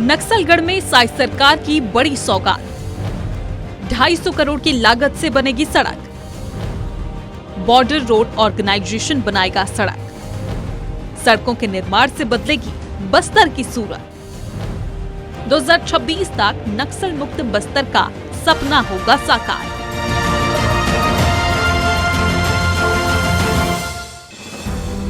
नक्सलगढ़ में साई सरकार की बड़ी सौगात, 250 करोड़ की लागत से बनेगी सड़क। बॉर्डर रोड ऑर्गेनाइजेशन बनाएगा सड़क। सड़कों के निर्माण से बदलेगी बस्तर की सूरत। 2026 तक नक्सल मुक्त बस्तर का सपना होगा साकार।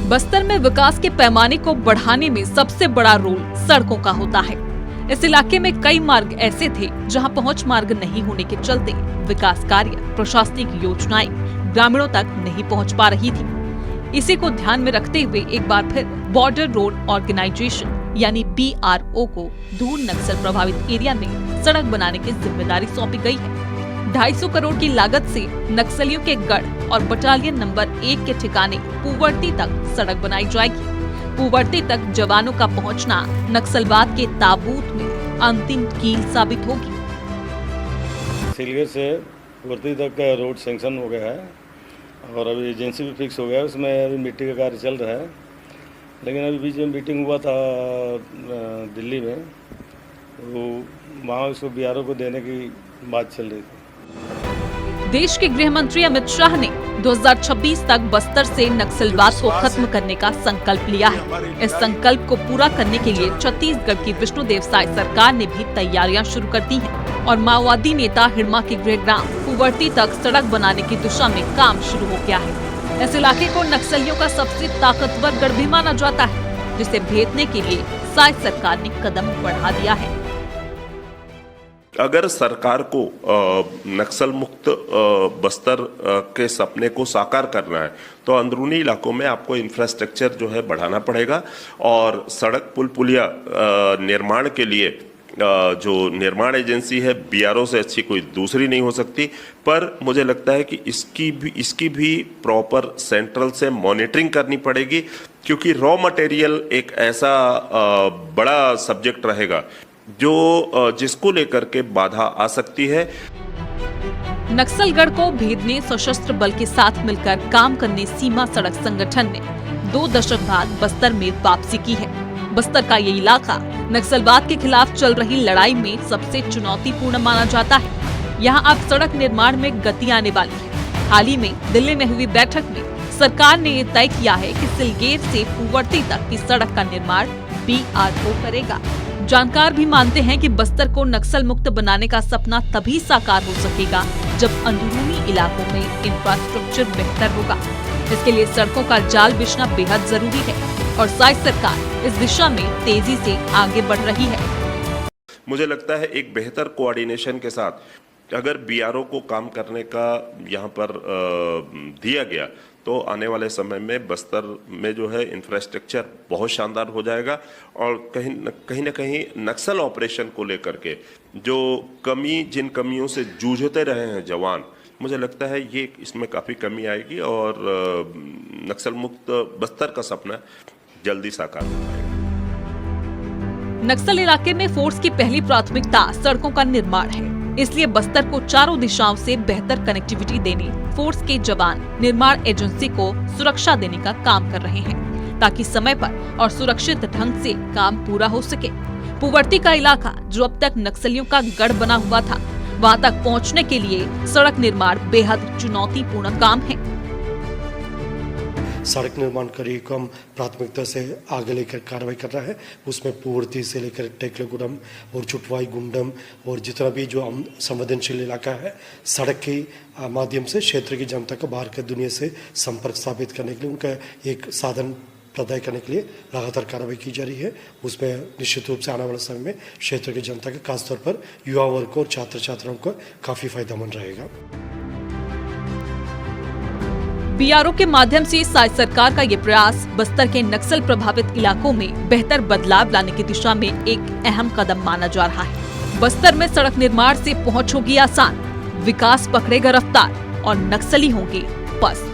बस्तर में विकास के पैमाने को बढ़ाने में सबसे बड़ा रोल सड़कों का होता है। इस इलाके में कई मार्ग ऐसे थे जहां पहुंच मार्ग नहीं होने के चलते विकास कार्य, प्रशासनिक योजनाएं ग्रामीणों तक नहीं पहुंच पा रही थी। इसी को ध्यान में रखते हुए एक बार फिर बॉर्डर रोड ऑर्गेनाइजेशन यानी BRO को दूर नक्सल प्रभावित एरिया में सड़क बनाने की जिम्मेदारी सौंपी गई है। 250 करोड़ की लागत से नक्सलियों के गढ़ और बटालियन नंबर 1 के ठिकाने पूवर्ती तक सड़क बनाई जाएगी। पूवर्ती तक जवानों का पहुंचना नक्सलवाद के ताबूत में अंतिम कील साबित होगी। सिलगेट से पूवर्ती तक का रोड सैंक्शन हो गया है और अभी एजेंसी भी फिक्स हो गया है। उसमें अभी मिट्टी का कार्य चल रहा है, लेकिन अभी बीच में मीटिंग हुआ था दिल्ली में, तो वहाँ उसको BRO को देने की बात चल रही थी। देश के गृह मंत्री अमित शाह ने 2026 तक बस्तर से नक्सलवाद को खत्म करने का संकल्प लिया है। इस संकल्प को पूरा करने के लिए छत्तीसगढ़ की विष्णुदेव साय सरकार ने भी तैयारियां शुरू कर दी हैं और माओवादी नेता हिड़मा के गृहग्राम पूवर्ती तक सड़क बनाने की दिशा में काम शुरू हो गया है। इस इलाके को नक्सलियों का सबसे ताकतवर गढ़ भी माना जाता है, जिसे भेदने के लिए साय सरकार ने कदम बढ़ा दिया है। अगर सरकार को नक्सल मुक्त बस्तर के सपने को साकार करना है तो अंदरूनी इलाकों में आपको इंफ्रास्ट्रक्चर जो है बढ़ाना पड़ेगा और सड़क पुल पुलिया निर्माण के लिए जो निर्माण एजेंसी है BRO से अच्छी कोई दूसरी नहीं हो सकती। पर मुझे लगता है कि इसकी भी प्रॉपर सेंट्रल से मॉनिटरिंग करनी पड़ेगी, क्योंकि रॉ मटेरियल एक ऐसा बड़ा सब्जेक्ट रहेगा जो जिसको लेकर के बाधा आ सकती है। नक्सलगढ़ को भेदने सशस्त्र बल के साथ मिलकर काम करने सीमा सड़क संगठन ने 2 दशक बाद बस्तर में वापसी की है। बस्तर का ये इलाका नक्सलवाद के खिलाफ चल रही लड़ाई में सबसे चुनौतीपूर्ण माना जाता है। यहाँ अब सड़क निर्माण में गति आने वाली है। हाल ही में दिल्ली में हुई बैठक में सरकार ने ये तय किया है कि सिलगेट से पूवर्ती तक की सड़क का निर्माण BRO करेगा। जानकार भी मानते हैं कि बस्तर को नक्सल मुक्त बनाने का सपना तभी साकार हो सकेगा जब अंदरूनी इलाकों में इंफ्रास्ट्रक्चर बेहतर होगा। इसके लिए सड़कों का जाल बिछना बेहद जरूरी है और साई सरकार इस दिशा में तेजी से आगे बढ़ रही है। मुझे लगता है एक बेहतर कोऑर्डिनेशन के साथ अगर BRO को काम करने का यहाँ पर दिया गया तो आने वाले समय में बस्तर में जो है इंफ्रास्ट्रक्चर बहुत शानदार हो जाएगा और कहीं न कहीं नक्सल ऑपरेशन को लेकर के जो जिन कमियों से जूझते रहे हैं जवान, मुझे लगता है ये इसमें काफ़ी कमी आएगी और नक्सल मुक्त बस्तर का सपना जल्दी साकार हो पाएगा। नक्सल इलाके में फोर्स की पहली प्राथमिकता सड़कों का निर्माण है, इसलिए बस्तर को चारों दिशाओं से बेहतर कनेक्टिविटी देने फोर्स के जवान निर्माण एजेंसी को सुरक्षा देने का काम कर रहे हैं, ताकि समय पर और सुरक्षित ढंग से काम पूरा हो सके। पूवर्ती का इलाका जो अब तक नक्सलियों का गढ़ बना हुआ था, वहां तक पहुंचने के लिए सड़क निर्माण बेहद चुनौतीपूर्ण काम है। सड़क निर्माण कार्य को हम प्राथमिकता से आगे लेकर कार्रवाई कर रहा है। उसमें पूवर्ती से लेकर टेकलेगुडम और चुटवाई गुंडम और जितना भी जो संवेदनशील इलाका है, सड़क के माध्यम से क्षेत्र की जनता को बाहर की दुनिया से संपर्क स्थापित करने के लिए उनका एक साधन प्रदान करने के लिए लगातार कार्रवाई की जा रही है। उसमें निश्चित रूप से आने वाले समय में क्षेत्र की जनता के खासतौर पर युवा वर्ग को और छात्र छात्राओं को काफी फायदेमंद रहेगा। BRO के माध्यम से साई सरकार का ये प्रयास बस्तर के नक्सल प्रभावित इलाकों में बेहतर बदलाव लाने की दिशा में एक अहम कदम माना जा रहा है। बस्तर में सड़क निर्माण से पहुंच होगी आसान, विकास पकड़ेगा रफ्तार और नक्सली होंगे पस्त।